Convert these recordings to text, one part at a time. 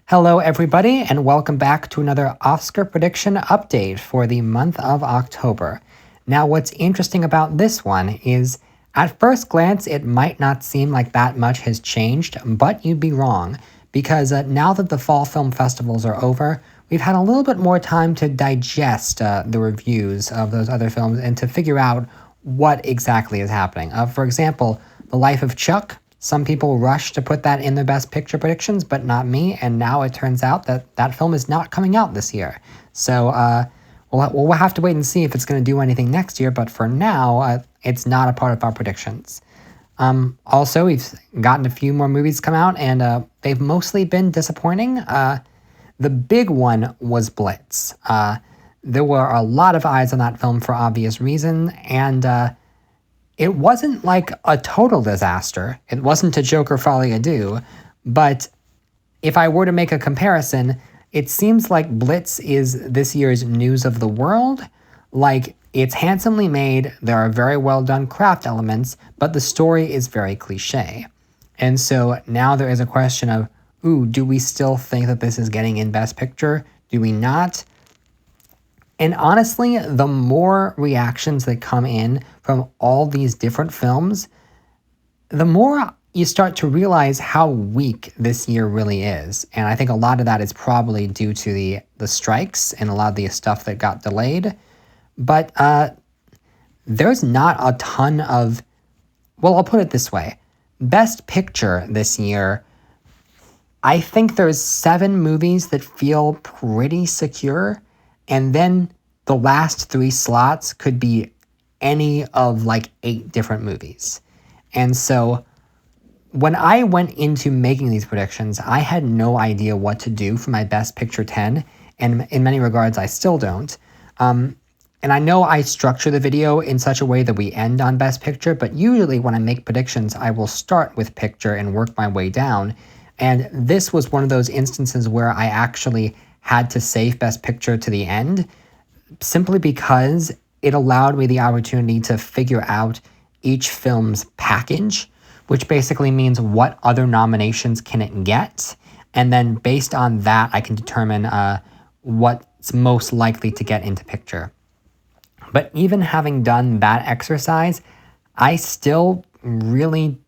Hello, everybody, and welcome back to another Oscar prediction update for the month of October. Now, what's interesting about this one is, at first glance, it might not seem like that much has changed, but you'd be wrong, because now that the fall film festivals are over, we've had a little bit more time to digest the reviews of those other films and to figure out what exactly is happening. For example, The Life of Chuck. Some people rush to put that in their best picture predictions, but not me, and now it turns out that that film is not coming out this year. So we'll have to wait and see if it's going to do anything next year, but for now, it's not a part of our predictions. Also, we've gotten a few more movies come out, and they've mostly been disappointing. The big one was Blitz. There were a lot of eyes on that film for obvious reason, and it wasn't like a total disaster. It wasn't a Joker Folly Ado, but if I were to make a comparison, it seems like Blitz is this year's News of the World. Like, it's handsomely made, there are very well done craft elements, but the story is very cliche. And so now there is a question of, do we still think that this is getting in Best Picture? Do we not? And honestly, the more reactions that come in from all these different films, the more you start to realize how weak this year really is. And I think a lot of that is probably due to the strikes and a lot of the stuff that got delayed. But there's not a ton of, well, I'll put it this way. Best Picture this year, I think there's 7 movies that feel pretty secure. And then the last 3 slots could be any of like 8 different movies. And so when I went into making these predictions, I had no idea what to do for my Best Picture 10. And in many regards, I still don't. And I know I structure the video in such a way that we end on Best Picture, but usually when I make predictions, I will start with Picture and work my way down. And this was one of those instances where I actually had to save Best Picture to the end, simply because it allowed me the opportunity to figure out each film's package, which basically means what other nominations can it get, and then based on that, I can determine what's most likely to get into Picture. But even having done that exercise, I still really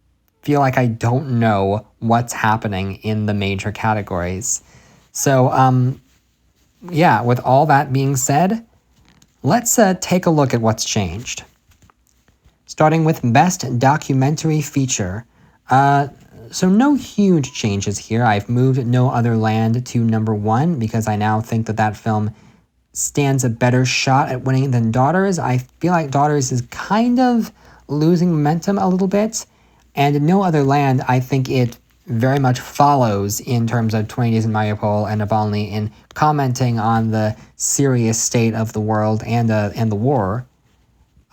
feel like I don't know what's happening in the major categories. So, yeah, with all that being said, let's take a look at what's changed. Starting with Best Documentary Feature. So no huge changes here. I've moved No Other Land to number 1 because I now think that that film stands a better shot at winning than Daughters. I feel like Daughters is kind of losing momentum a little bit. And No Other Land, I think it very much follows in terms of 20 Days in Mariupol and Navalny in commenting on the serious state of the world and the war.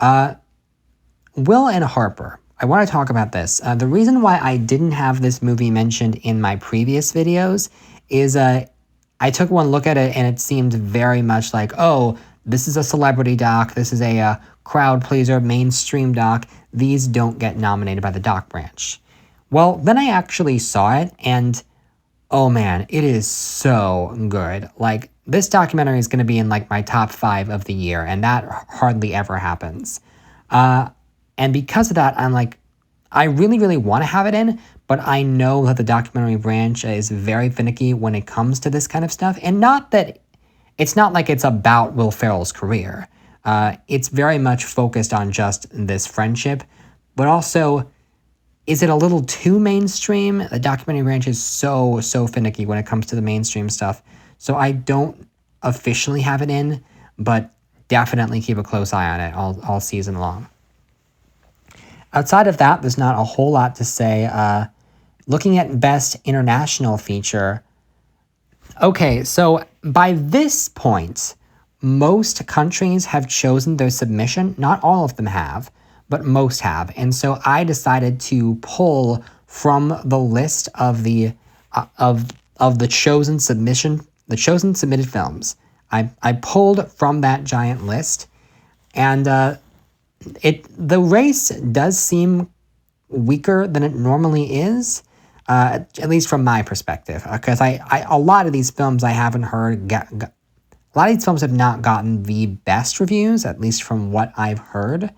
Will and Harper. I want to talk about this. The reason why I didn't have this movie mentioned in my previous videos is I took one look at it and it seemed very much like, oh, this is a celebrity doc, this is a crowd pleaser, mainstream doc, these don't get nominated by the doc branch. Well, then I actually saw it, and oh man, it is so good. Like, this documentary is going to be in like my top 5 of the year, and that hardly ever happens. And because of that, I'm like, I really, really want to have it in, but I know that the documentary branch is very finicky when it comes to this kind of stuff. And not that, it's not like it's about Will Ferrell's career. It's very much focused on just this friendship, but also, is it a little too mainstream? The documentary branch is so finicky when it comes to the mainstream stuff. So I don't officially have it in, but definitely keep a close eye on it all season long. Outside of that, there's not a whole lot to say. Looking at Best International Feature. Okay, so by this point, most countries have chosen their submission. Not all of them have, but most have. And so I decided to pull from the list of the chosen submitted films. I pulled from that giant list, and the race does seem weaker than it normally is. at least from my perspective, because a lot of these films I haven't heard a lot of these films have not gotten the best reviews, at least from what I've heard.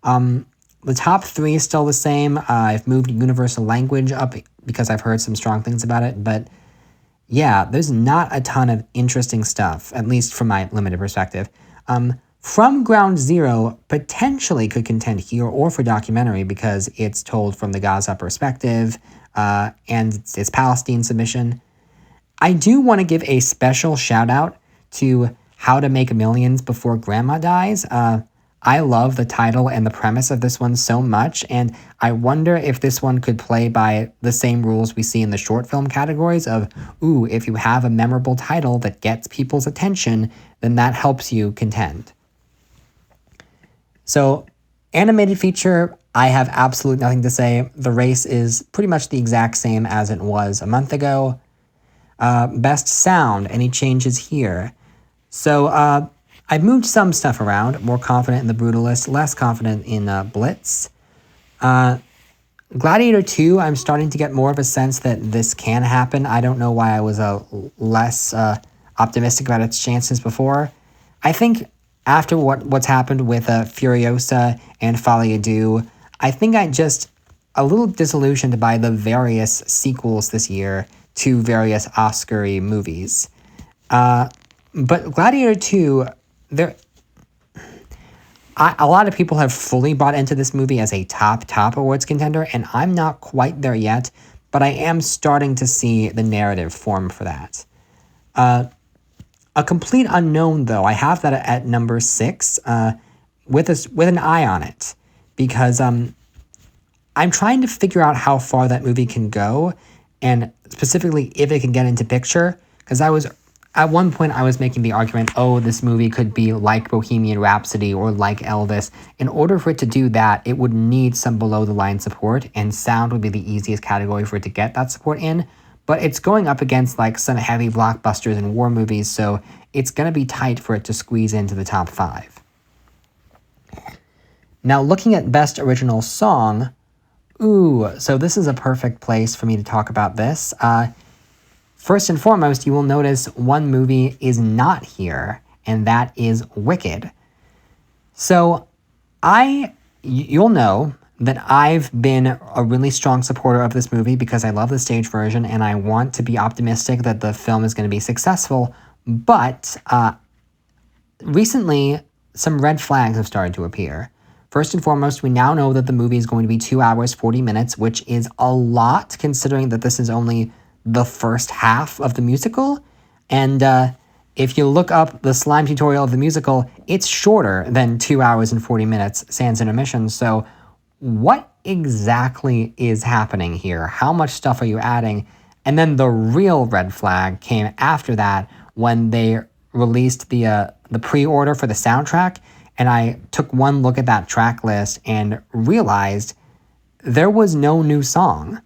The top three is still the same. I've moved Universal Language up because I've heard some strong things about it, but yeah, there's not a ton of interesting stuff, at least from my limited perspective. From Ground Zero potentially could contend here or for documentary because it's told from the Gaza perspective, and it's Palestine submission. I do want to give a special shout out to How to Make Millions Before Grandma Dies. I love the title and the premise of this one so much, and I wonder if this one could play by the same rules we see in the short film categories of, ooh, if you have a memorable title that gets people's attention, then that helps you contend. So, animated feature, I have absolutely nothing to say. The race is pretty much the exact same as it was a month ago. Best sound, any changes here? So, I've moved some stuff around, more confident in The Brutalist, less confident in Blitz. Gladiator 2, I'm starting to get more of a sense that this can happen. I don't know why I was less optimistic about its chances before. I think after what's happened with Furiosa and Folie à Deux, I think I just a little disillusioned by the various sequels this year to various Oscar-y movies. But Gladiator 2, a lot of people have fully bought into this movie as a top awards contender, and I'm not quite there yet, but I am starting to see the narrative form for that. A Complete Unknown, though, I have that at number 6 with an eye on it, because I'm trying to figure out how far that movie can go, and specifically if it can get into picture, because at one point I was making the argument, oh, this movie could be like Bohemian Rhapsody or like Elvis. In order for it to do that, it would need some below-the-line support, and sound would be the easiest category for it to get that support in. But it's going up against like some heavy blockbusters and war movies, so it's going to be tight for it to squeeze into the top 5. Now, looking at Best Original Song, so this is a perfect place for me to talk about this. First and foremost, you will notice one movie is not here, and that is Wicked. So, you'll know that I've been a really strong supporter of this movie because I love the stage version and I want to be optimistic that the film is going to be successful, but recently some red flags have started to appear. First and foremost, we now know that the movie is going to be 2 hours, 40 minutes, which is a lot considering that this is only the first half of the musical. And if you look up the slime tutorial of the musical, it's shorter than 2 hours and 40 minutes sans intermission. So what exactly is happening here? How much stuff are you adding? And then the real red flag came after that when they released the pre-order for the soundtrack, and I took one look at that track list and realized there was no new song.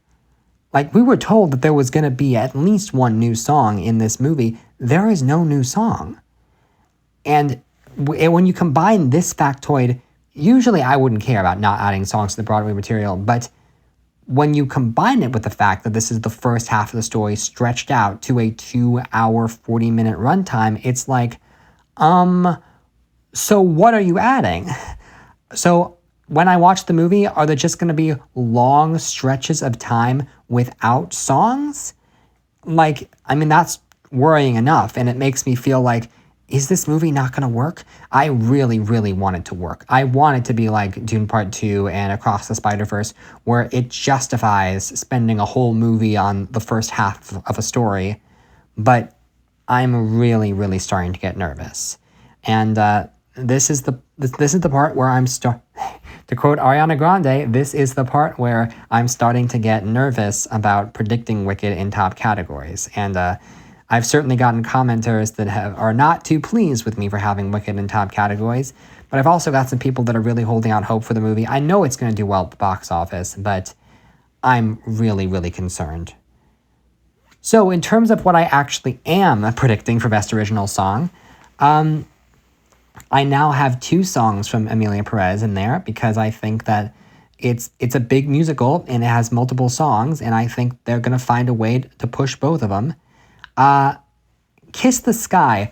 Like, we were told that there was going to be at least one new song in this movie. There is no new song. And when you combine this factoid, usually I wouldn't care about not adding songs to the Broadway material, but when you combine it with the fact that this is the first half of the story stretched out to a 2 hour, 40-minute runtime, it's like, so what are you adding? So when I watch the movie, are there just going to be long stretches of time without songs? Like, I mean, that's worrying enough, and it makes me feel like, is this movie not going to work? I really, really want it to work. I want it to be like Dune Part 2 and Across the Spider-Verse, where it justifies spending a whole movie on the first half of a story. But I'm really, really starting to get nervous. And this is the part where to quote Ariana Grande, this is the part where I'm starting to get nervous about predicting Wicked in top categories. And I've certainly gotten commenters that are not too pleased with me for having Wicked in top categories, but I've also got some people that are really holding out hope for the movie. I know it's going to do well at the box office, but I'm really, really concerned. So in terms of what I actually am predicting for Best Original Song, I now have 2 songs from Emilia Perez in there because I think that It's a big musical and it has multiple songs, and I think they're gonna find a way to push both of them. Kiss the Sky.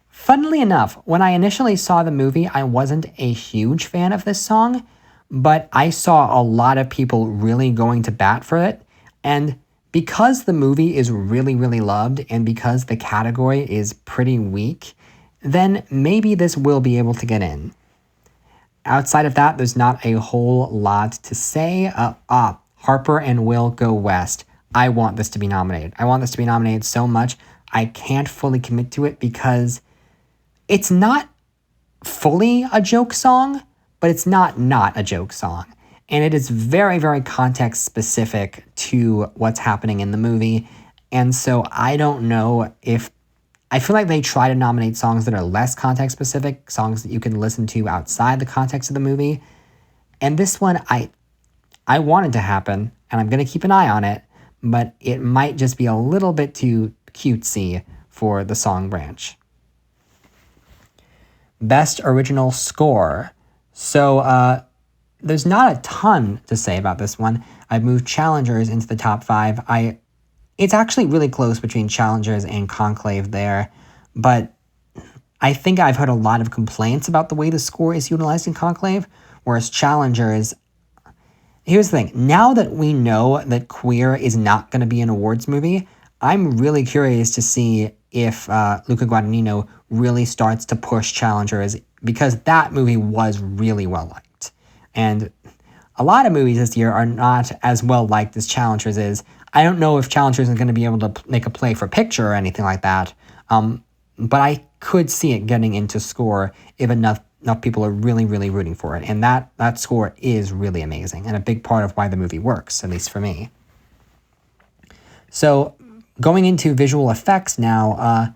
Funnily enough, when I initially saw the movie, I wasn't a huge fan of this song, but I saw a lot of people really going to bat for it. And because the movie is really, really loved and because the category is pretty weak, then maybe this will be able to get in. Outside of that, there's not a whole lot to say. Harper and Will Go West. I want this to be nominated. I want this to be nominated so much. I can't fully commit to it because it's not fully a joke song, but it's not a joke song. And it is very, very context specific to what's happening in the movie. And so I don't know if I feel like they try to nominate songs that are less context specific, songs that you can listen to outside the context of the movie. And this one, I want it to happen, and I'm going to keep an eye on it, but it might just be a little bit too cutesy for the song branch. Best Original Score. So there's not a ton to say about this one. I've moved Challengers into the top 5. It's actually really close between Challengers and Conclave there, but I think I've heard a lot of complaints about the way the score is utilized in Conclave, whereas Challengers, here's the thing, now that we know that Queer is not going to be an awards movie, I'm really curious to see if Luca Guadagnino really starts to push Challengers, because that movie was really well liked. And a lot of movies this year are not as well liked as Challengers is. I don't know if Challengers is going to be able to make a play for picture or anything like that, but I could see it getting into score if enough people are really, really rooting for it. And that score is really amazing and a big part of why the movie works, at least for me. So going into visual effects now,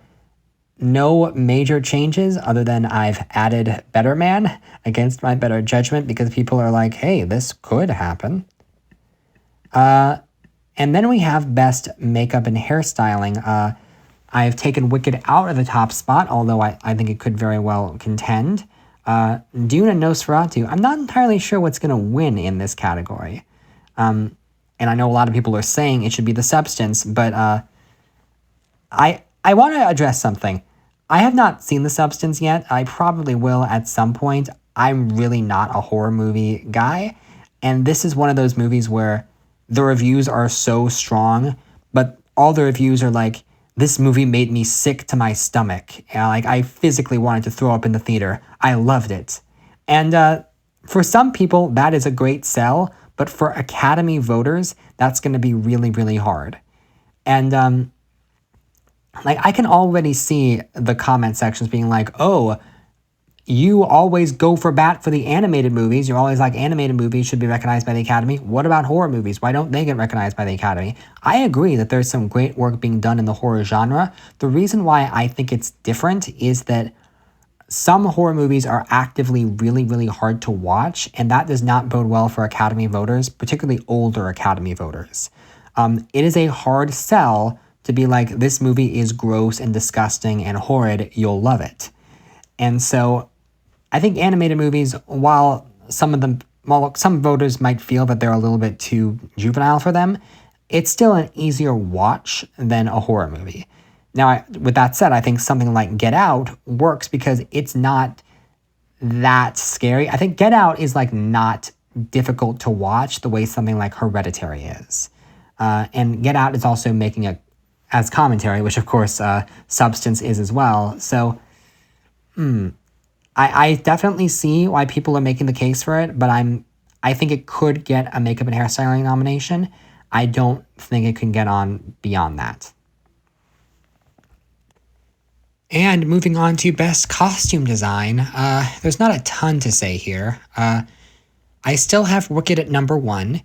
no major changes other than I've added Better Man against my better judgment because people are like, hey, this could happen. And then we have Best Makeup and Hairstyling. I've taken Wicked out of the top spot, although I think it could very well contend. Dune and Nosferatu, I'm not entirely sure what's going to win in this category. And I know a lot of people are saying it should be The Substance, but I want to address something. I have not seen The Substance yet. I probably will at some point. I'm really not a horror movie guy, and this is one of those movies where the reviews are so strong, but all the reviews are like, this movie made me sick to my stomach. Like, I physically wanted to throw up in the theater. I loved it. And for some people, that is a great sell, but for Academy voters, that's going to be really, really hard. And like, I can already see the comment sections being like, oh, you always go for bat for the animated movies. You're always like, animated movies should be recognized by the Academy. What about horror movies? Why don't they get recognized by the Academy? I agree that there's some great work being done in the horror genre. The reason why I think it's different is that some horror movies are actively really, really hard to watch, and that does not bode well for Academy voters, particularly older Academy voters. It is a hard sell to be like, this movie is gross and disgusting and horrid, you'll love it. And so I think animated movies, while some voters might feel that they're a little bit too juvenile for them, it's still an easier watch than a horror movie. Now, with that said, I think something like Get Out works because it's not that scary. I think Get Out is like not difficult to watch the way something like Hereditary is. And Get Out is also making it as commentary, which of course Substance is as well. So, I definitely see why people are making the case for it, but I think it could get a makeup and hairstyling nomination. I don't think it can get on beyond that. And moving on to Best Costume Design, there's not a ton to say here. I still have Wicked at number 1.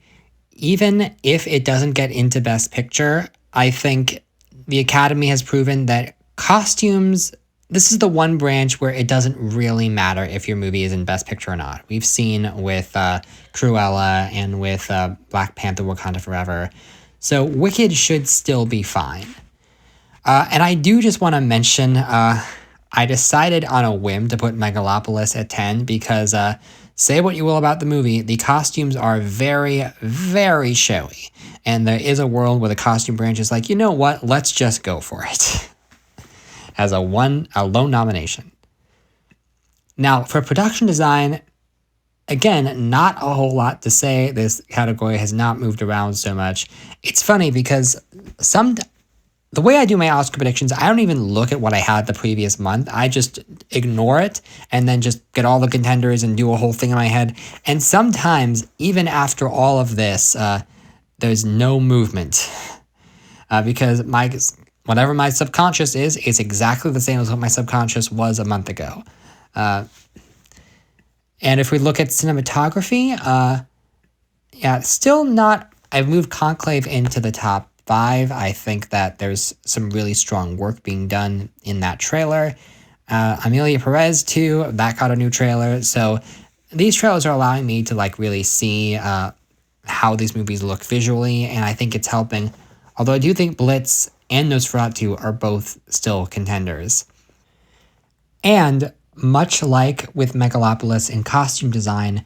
Even if it doesn't get into Best Picture, I think the Academy has proven that costumes, this is the one branch where it doesn't really matter if your movie is in Best Picture or not. We've seen with Cruella and with Black Panther Wakanda Forever. So Wicked should still be fine. And I do just want to mention, I decided on a whim to put Megalopolis at 10 because say what you will about the movie, the costumes are very, very showy. And there is a world where the costume branch is like, you know what, let's just go for it. As a low nomination. Now, for production design, again, not a whole lot to say. This category has not moved around so much. It's funny because the way I do my Oscar predictions, I don't even look at what I had the previous month. I just ignore it and then just get all the contenders and do a whole thing in my head. And sometimes, even after all of this, there's no movement because whatever my subconscious is exactly the same as what my subconscious was a month ago. And if we look at cinematography, still not. I've moved Conclave into the top 5. I think that there's some really strong work being done in that trailer. Amelia Perez too, that got a new trailer. So these trailers are allowing me to really see how these movies look visually, and I think it's helping. Although I do think Blitz and Nosferatu are both still contenders. And much like with Megalopolis in costume design,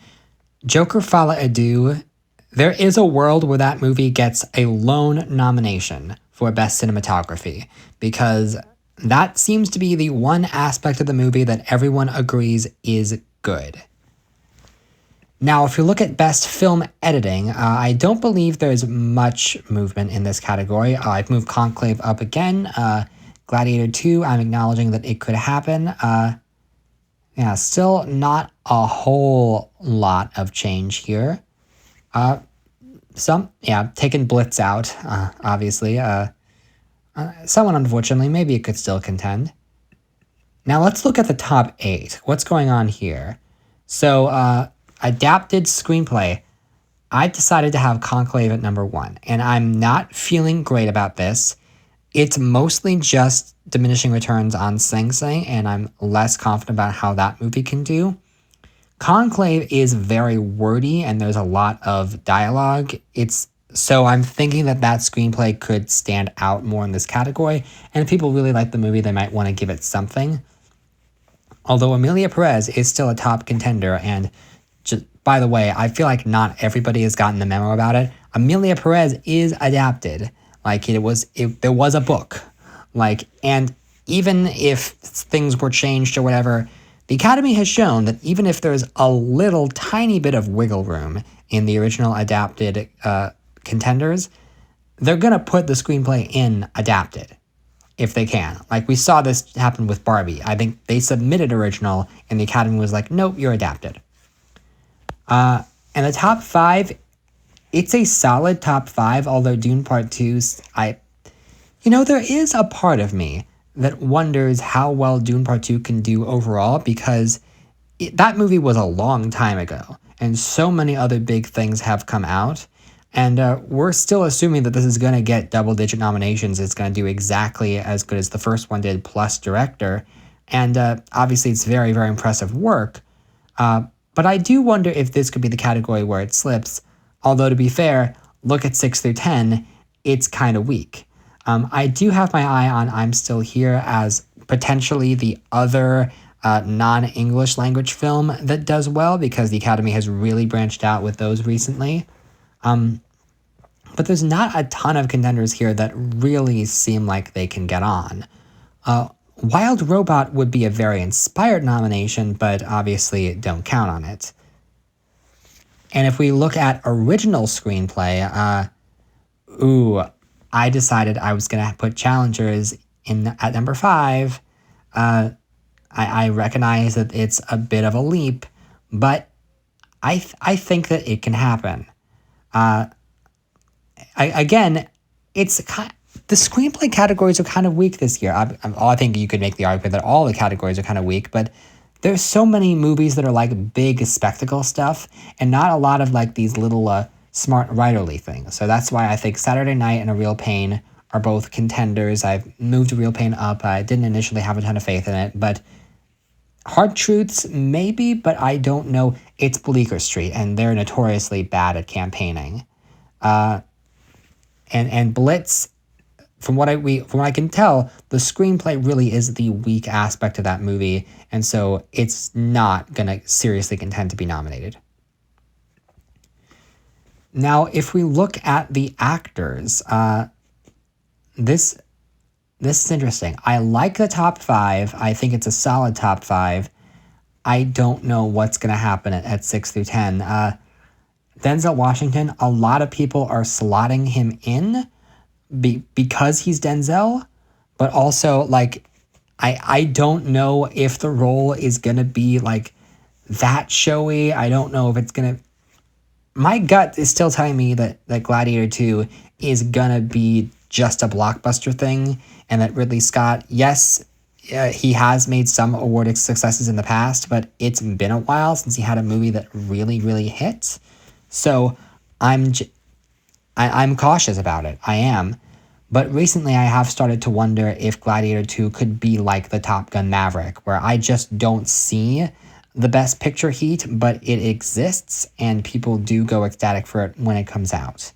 Joker Fala Adu, there is a world where that movie gets a lone nomination for Best Cinematography, because that seems to be the one aspect of the movie that everyone agrees is good. Now, if you look at Best Film Editing, I don't believe there's much movement in this category. I've moved Conclave up again. Gladiator 2, I'm acknowledging that it could happen. Still not a whole lot of change here. Taking Blitz out, obviously. Someone, unfortunately, maybe it could still contend. Now let's look at the top 8. What's going on here? So, adapted screenplay. I decided to have Conclave at number 1, and I'm not feeling great about this. It's mostly just diminishing returns on Sing Sing, and I'm less confident about how that movie can do. Conclave is very wordy, and there's a lot of dialogue. So I'm thinking that screenplay could stand out more in this category, and if people really like the movie, they might want to give it something. Although Amelia Perez is still a top contender, and by the way, I feel like not everybody has gotten the memo about it. Amelia Perez is adapted. There was a book. And even if things were changed or whatever, the Academy has shown that even if there's a little tiny bit of wiggle room in the original adapted contenders, they're going to put the screenplay in adapted if they can. We saw this happen with Barbie. I think they submitted original and the Academy was like, nope, you're adapted. And the top 5, it's a solid top 5, although Dune Part 2, there is a part of me that wonders how well Dune Part 2 can do overall, because that movie was a long time ago, and so many other big things have come out, and we're still assuming that this is going to get double-digit nominations. It's going to do exactly as good as the first one did, plus director, and obviously it's very, very impressive work, but I do wonder if this could be the category where it slips. Although, to be fair, look at 6 through 10, it's kind of weak. I do have my eye on I'm Still Here as potentially the other non-English language film that does well, because the Academy has really branched out with those recently. But there's not a ton of contenders here that really seem like they can get on. Wild Robot would be a very inspired nomination, but obviously don't count on it. And if we look at original screenplay, I decided I was going to put Challengers at number 5. I recognize that it's a bit of a leap, but I think that it can happen. The screenplay categories are kind of weak this year. I think you could make the argument that all the categories are kind of weak, but there's so many movies that are big spectacle stuff, and not a lot of these little smart writerly things. So that's why I think Saturday Night and A Real Pain are both contenders. I've moved A Real Pain up. I didn't initially have a ton of faith in it, but Hard Truths maybe, but I don't know. It's Bleecker Street, and they're notoriously bad at campaigning. And Blitz, from what I can tell, the screenplay really is the weak aspect of that movie, and so it's not gonna seriously contend to be nominated. Now, if we look at the actors, this this is interesting. I like the top five. I think it's a solid top five. I don't know what's going to happen at 6 through 10. Denzel Washington, a lot of people are slotting him in because he's Denzel, but also, like, I don't know if the role is going to be, like, that showy. I don't know if it's going to. My gut is still telling me that Gladiator 2 is going to be just a blockbuster thing, and that Ridley Scott, yes, he has made some awarded successes in the past, but it's been a while since he had a movie that really, really hit. So I'm cautious about it. I am. But recently I have started to wonder if Gladiator 2 could be like the Top Gun Maverick, where I just don't see the best picture heat, but it exists, and people do go ecstatic for it when it comes out.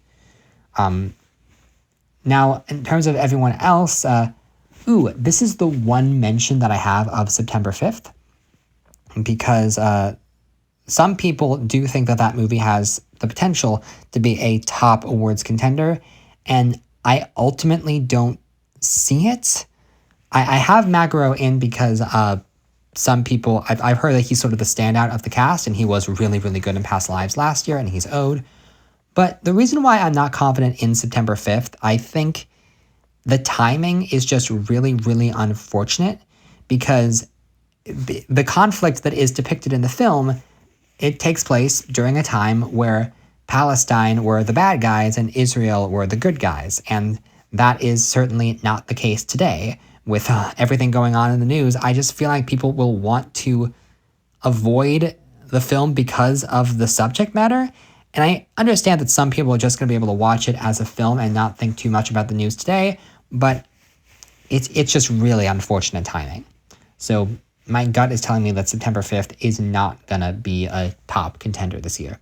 Now, in terms of everyone else, this is the one mention that I have of September 5th, because some people do think that movie has the potential to be a top awards contender, and I ultimately don't see it. I have Magaro in because some people, I've heard that he's sort of the standout of the cast, and he was really, really good in Past Lives last year, and he's owed. But the reason why I'm not confident in September 5th, I think the timing is just really, really unfortunate, because the conflict that is depicted in the film, it takes place during a time where Palestine were the bad guys and Israel were the good guys. And that is certainly not the case today. With everything going on in the news, I just feel like people will want to avoid the film because of the subject matter. And I understand that some people are just going to be able to watch it as a film and not think too much about the news today, but it's just really unfortunate timing. So my gut is telling me that September 5th is not going to be a top contender this year.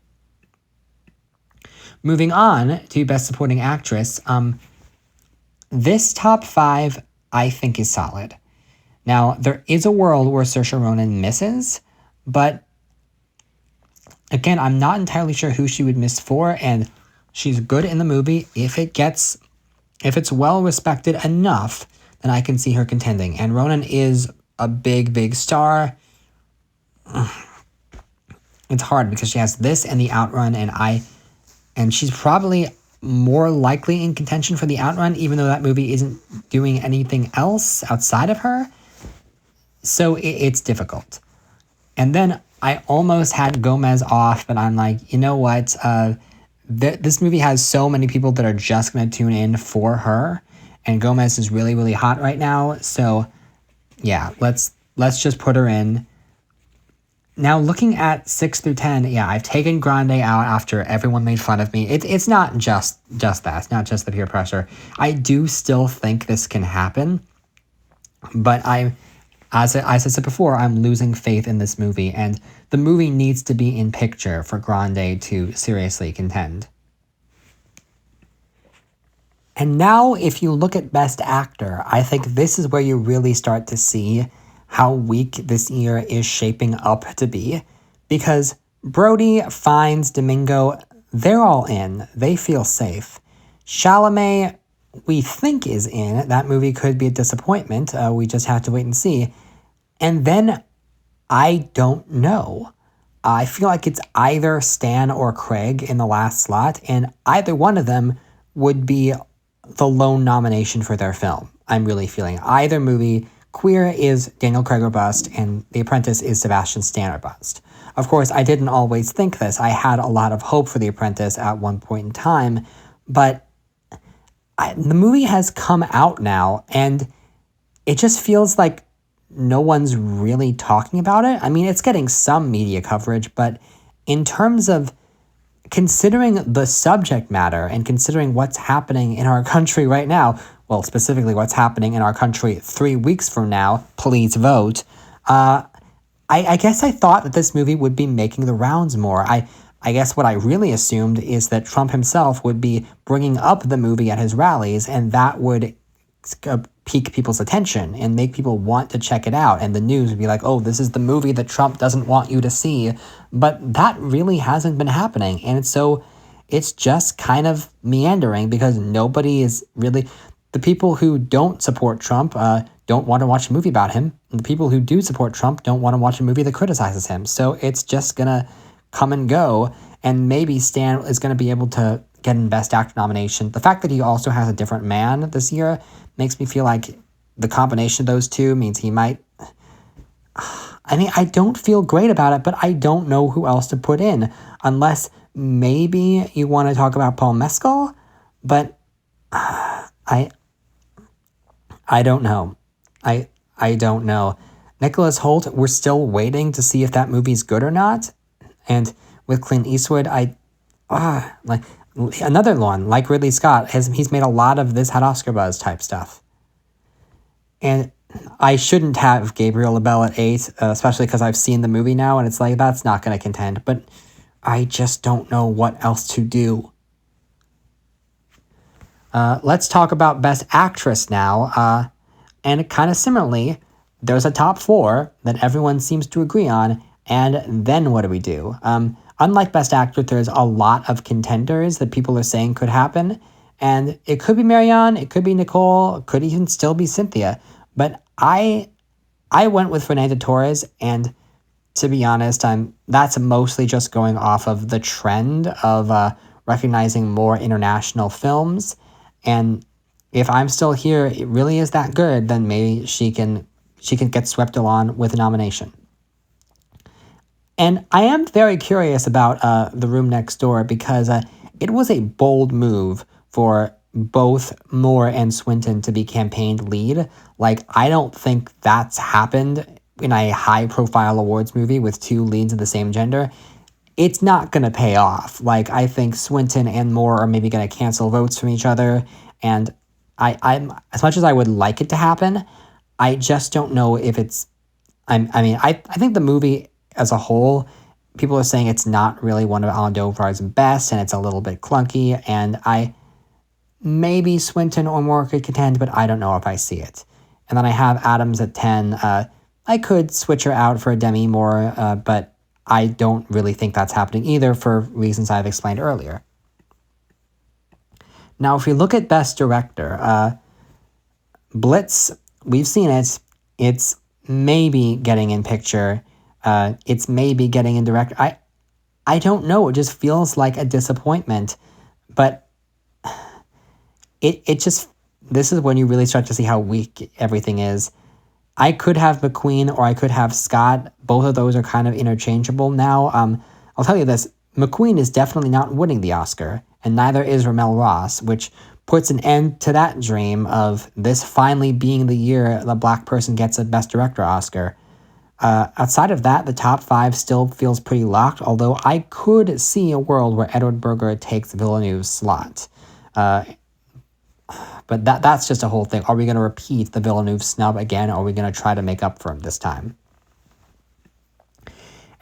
Moving on to Best Supporting Actress, this top five I think is solid. Now, there is a world where Saoirse Ronan misses, but again, I'm not entirely sure who she would miss for, and she's good in the movie. If it's well respected enough, then I can see her contending. And Ronan is a big, big star. It's hard because she has this and the Outrun, and she's probably more likely in contention for the Outrun, even though that movie isn't doing anything else outside of her. So it's difficult. And then I almost had Gomez off, but I'm like, you know what? This movie has so many people that are just going to tune in for her, and Gomez is really, really hot right now. So yeah, let's just put her in. Now, looking at 6 through 10, yeah, I've taken Grande out after everyone made fun of me. It's not just that. It's not just the peer pressure. I do still think this can happen, but as I said before, I'm losing faith in this movie, and the movie needs to be in picture for Grande to seriously contend. And now, if you look at Best Actor, I think this is where you really start to see how weak this year is shaping up to be, because Brody, Fiennes, Domingo, they're all in. They feel safe. Chalamet, we think is in. That movie could be a disappointment. We just have to wait and see. And then I don't know. I feel like it's either Stan or Craig in the last slot, and either one of them would be the lone nomination for their film. I'm really feeling either movie. Queer is Daniel Craig or bust, and The Apprentice is Sebastian Stan or bust. Of course, I didn't always think this. I had a lot of hope for The Apprentice at one point in time, but the movie has come out now, and it just feels like no one's really talking about it. I mean, it's getting some media coverage, but in terms of considering the subject matter and considering what's happening in our country right now, well, specifically what's happening in our country 3 weeks from now, please vote, I guess I thought that this movie would be making the rounds more. I guess what I really assumed is that Trump himself would be bringing up the movie at his rallies, and that would pique people's attention and make people want to check it out. And the news would be like, oh, this is the movie that Trump doesn't want you to see. But that really hasn't been happening. And it's just kind of meandering because nobody is really, the people who don't support Trump don't want to watch a movie about him. And the people who do support Trump don't want to watch a movie that criticizes him. So it's just going to come and go. And maybe Stan is going to be able to get an Best Actor nomination. The fact that he also has A Different Man this year makes me feel like the combination of those two means he might. I mean, I don't feel great about it, but I don't know who else to put in. Unless maybe you want to talk about Paul Mescal, but I don't know. I don't know. Nicholas Hoult, we're still waiting to see if that movie's good or not. And with Clint Eastwood, like another one, like Ridley Scott, he's made a lot of this had Oscar buzz type stuff. And I shouldn't have Gabriel LaBelle at 8, especially because I've seen the movie now, and it's like, that's not going to contend. But I just don't know what else to do. Let's talk about Best Actress now. And kind of similarly, there's a top 4 that everyone seems to agree on, and then what do we do? Unlike Best Actor, there's a lot of contenders that people are saying could happen, and it could be Marianne, it could be Nicole, it could even still be Cynthia, but I went with Fernanda Torres, and to be honest, that's mostly just going off of the trend of recognizing more international films, and if I'm still here, it really is that good, then maybe she can get swept along with a nomination. And I am very curious about The Room Next Door because it was a bold move for both Moore and Swinton to be campaigned lead. Like, I don't think that's happened in a high-profile awards movie with 2 leads of the same gender. It's not going to pay off. Like, I think Swinton and Moore are maybe going to cancel votes from each other. And I'm as much as I would like it to happen, I just don't know if it's... I think the movie as a whole, people are saying it's not really one of Almodovar's best, and it's a little bit clunky, and maybe Swinton or Moore could contend, but I don't know if I see it. And then I have Adams at 10. I could switch her out for a Demi Moore, but I don't really think that's happening either for reasons I've explained earlier. Now, if we look at Best Director, Blitz, we've seen it. It's maybe getting in picture. It's maybe getting in director. I don't know. It just feels like a disappointment. But it just, this is when you really start to see how weak everything is. I could have McQueen or I could have Scott. Both of those are kind of interchangeable now. I'll tell you this. McQueen is definitely not winning the Oscar, and neither is Ramel Ross, which puts an end to that dream of this finally being the year a Black person gets a Best Director Oscar. Outside of that, the top 5 still feels pretty locked, although I could see a world where Edward Berger takes Villeneuve's slot. But that's just a whole thing. Are we going to repeat the Villeneuve snub again, or are we going to try to make up for him this time?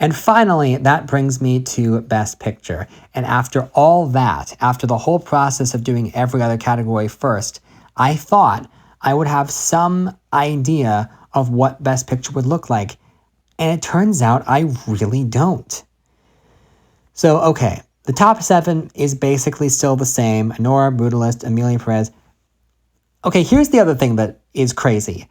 And finally, that brings me to Best Picture. And after all that, after the whole process of doing every other category first, I thought I would have some idea of what Best Picture would look like. And it turns out I really don't. So, okay, the top 7 is basically still the same. Nora, Brutalist, Emilia Perez. Okay, here's the other thing that is crazy.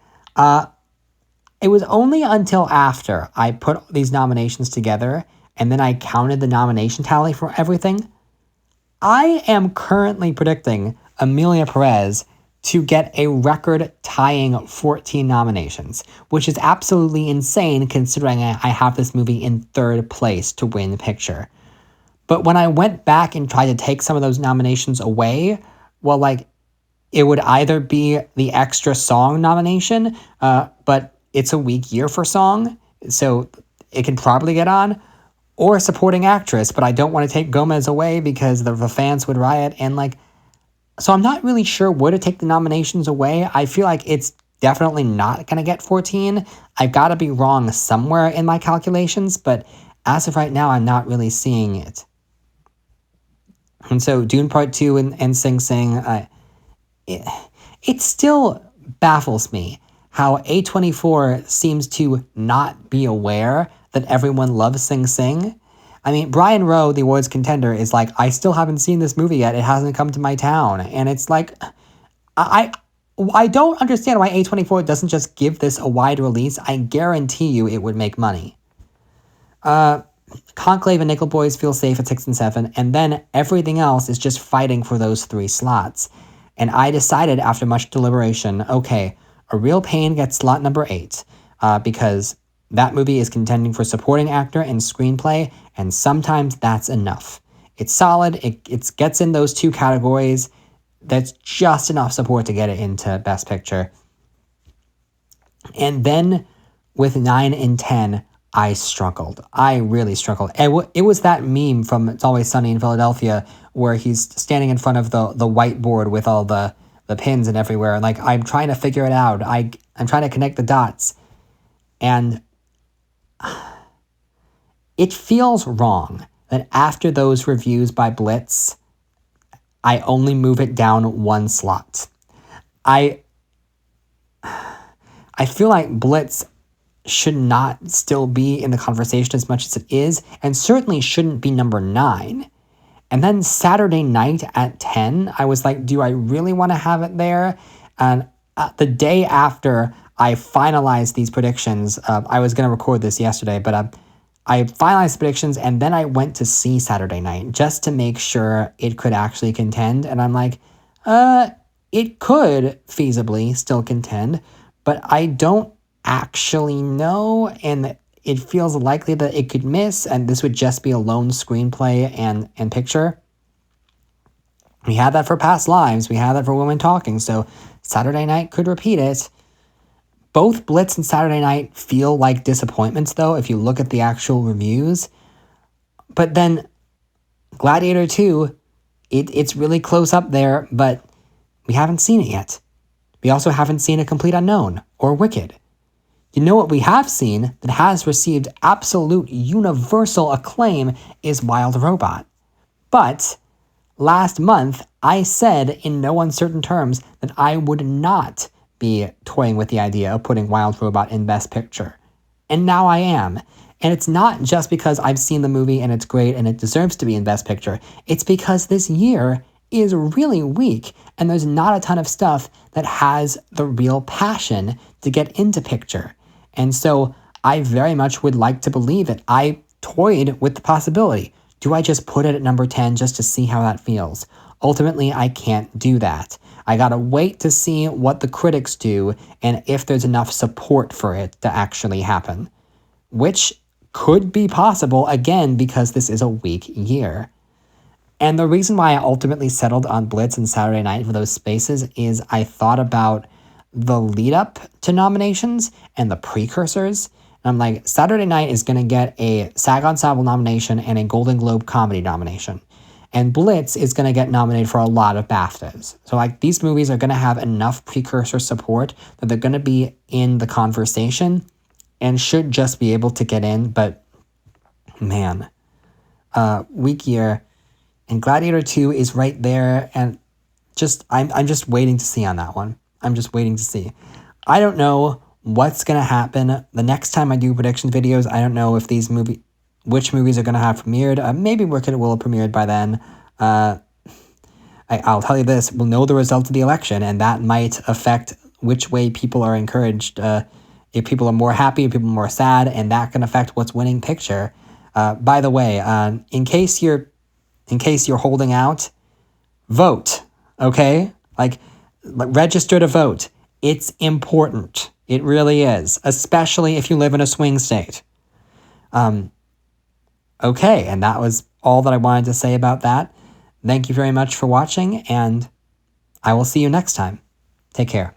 It was only until after I put these nominations together and then I counted the nomination tally for everything. I am currently predicting Emilia Perez to get a record-tying 14 nominations, which is absolutely insane considering I have this movie in 3rd place to win Picture. But when I went back and tried to take some of those nominations away, well, like, it would either be the extra song nomination, but it's a weak year for song, so it can probably get on, or supporting actress, but I don't want to take Gomez away because the fans would riot, and like, so I'm not really sure where to take the nominations away. I feel like it's definitely not going to get 14. I've got to be wrong somewhere in my calculations, but as of right now, I'm not really seeing it. And so Dune Part 2 and Sing Sing, it still baffles me how A24 seems to not be aware that everyone loves Sing Sing. I mean, Brian Rowe, the awards contender, is like, I still haven't seen this movie yet. It hasn't come to my town. And it's like, I don't understand why A24 doesn't just give this a wide release. I guarantee you it would make money. Conclave and Nickel Boys feel safe at 6 and 7, and then everything else is just fighting for those 3 slots. And I decided after much deliberation, okay, A Real Pain gets slot number 8, because that movie is contending for supporting actor and screenplay, and sometimes that's enough. It's solid, it gets in those 2 categories. That's just enough support to get it into Best Picture. And then with 9 and 10, I struggled. I really struggled. It was that meme from It's Always Sunny in Philadelphia where he's standing in front of the whiteboard with all the pins and everywhere. Like, I'm trying to figure it out. I'm trying to connect the dots. And it feels wrong that after those reviews by Blitz, I only move it down 1 slot. I feel like Blitz should not still be in the conversation as much as it is, and certainly shouldn't be number 9. And then Saturday Night at 10, I was like, do I really want to have it there? And the day after I finalized these predictions, I was going to record this yesterday, but I finalized the predictions, and then I went to see Saturday Night just to make sure it could actually contend. And I'm like, it could feasibly still contend, but I don't actually know, and it feels likely that it could miss, and this would just be a lone screenplay and picture. We had that for Past Lives. We had that for Women Talking, so Saturday Night could repeat it. Both Blitz and Saturday Night feel like disappointments, though, if you look at the actual reviews. But then Gladiator 2, it's really close up there, but we haven't seen it yet. We also haven't seen A Complete Unknown or Wicked. You know what we have seen that has received absolute universal acclaim is Wild Robot. But last month, I said in no uncertain terms that I would not be toying with the idea of putting Wild Robot in Best Picture. And now I am. And it's not just because I've seen the movie and it's great and it deserves to be in Best Picture. It's because this year is really weak and there's not a ton of stuff that has the real passion to get into picture. And so I very much would like to believe it. I toyed with the possibility. Do I just put it at number 10 just to see how that feels? Ultimately, I can't do that. I gotta wait to see what the critics do and if there's enough support for it to actually happen. Which could be possible, again, because this is a weak year. And the reason why I ultimately settled on Blitz and Saturday Night for those spaces is I thought about the lead up to nominations and the precursors. And I'm like, Saturday Night is going to get a SAG Ensemble nomination and a Golden Globe comedy nomination. And Blitz is going to get nominated for a lot of BAFTAs. So like these movies are going to have enough precursor support that they're going to be in the conversation and should just be able to get in. But man, weak year. And Gladiator 2 is right there. And I'm just waiting to see on that one. I'm just waiting to see. I don't know what's going to happen. The next time I do prediction videos, I don't know if which movies are going to have premiered. Maybe Wicked will have premiered by then. I'll tell you this, we'll know the results of the election, and that might affect which way people are encouraged. If people are more happy, if people are more sad, and that can affect what's winning picture. By the way, in case you're holding out, vote, okay? Like, register to vote. It's important. It really is, especially if you live in a swing state. Okay, and that was all that I wanted to say about that. Thank you very much for watching, and I will see you next time. Take care.